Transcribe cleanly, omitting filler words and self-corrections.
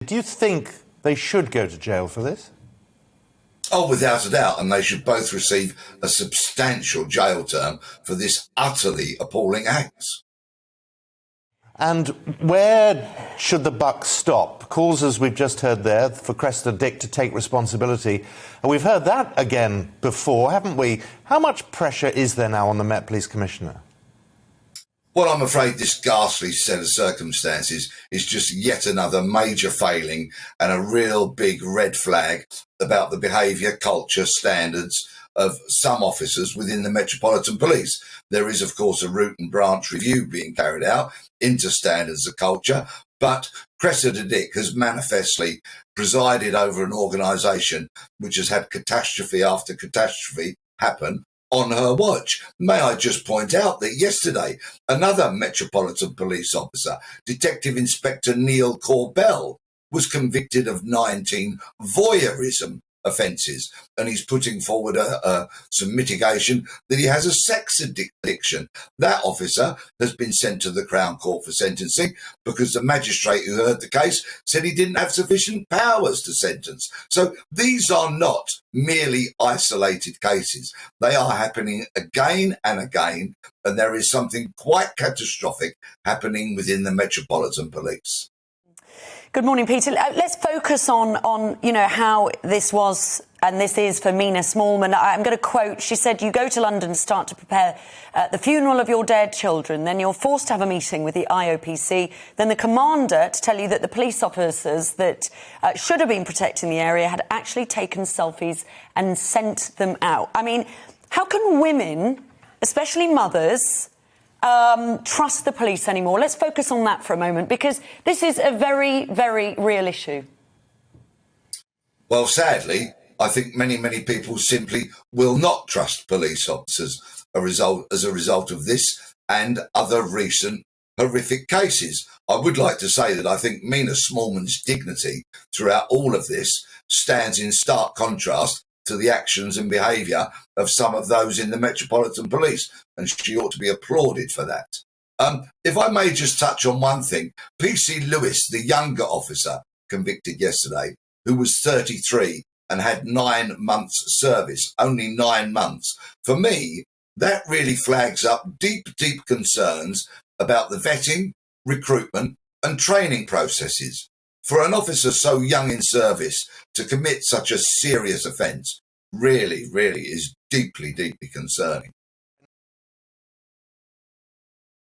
Do you think they should go to jail for this? Oh, without a doubt, and they should both receive a substantial jail term for this utterly appalling act. And where should the buck stop? Calls, as we've just heard there, for Cressida Dick to take responsibility. And we've heard that again before, haven't we? How much pressure is there now on the Met Police Commissioner? Well, I'm afraid this ghastly set of circumstances is just yet another major failing and a real big red flag about the behaviour, culture, standards of some officers within the Metropolitan Police. There is, of course, a root and branch review being carried out into standards of culture, but Cressida Dick has manifestly presided over an organisation which has had catastrophe after catastrophe happen on her watch. May I just point out that yesterday, another Metropolitan Police officer, Detective Inspector Neil Corbell, was convicted of 19 voyeurism offences, and he's putting forward some mitigation that he has a sex addiction. That officer has been sent to the Crown Court for sentencing because the magistrate who heard the case said he didn't have sufficient powers to sentence. So these are not merely isolated cases. They are happening again and again, and there is something quite catastrophic happening within the Metropolitan Police. Good morning, Peter. Let's focus on how this was and this is for Mina Smallman. I'm going to quote, she said, "You go to London to start to prepare the funeral of your dead children. Then you're forced to have a meeting with the IOPC. Then the commander to tell you that the police officers that should have been protecting the area had actually taken selfies and sent them out." I mean, how can women, especially mothers, trust the police anymore? Let's focus on that for a moment, because this is a very, very real issue. Well, sadly, I think many people simply will not trust police officers as a result of this and other recent horrific cases. I would like to say that I think Mina Smallman's dignity throughout all of this stands in stark contrast to the actions and behaviour of some of those in the Metropolitan Police, and she ought to be applauded for that. If I may just touch on one thing, PC Lewis, the younger officer convicted yesterday, who was 33 and had 9 months service, only 9 months. For me, that really flags up deep concerns about the vetting, recruitment and training processes. For an officer so young in service to commit such a serious offence really is deeply concerning.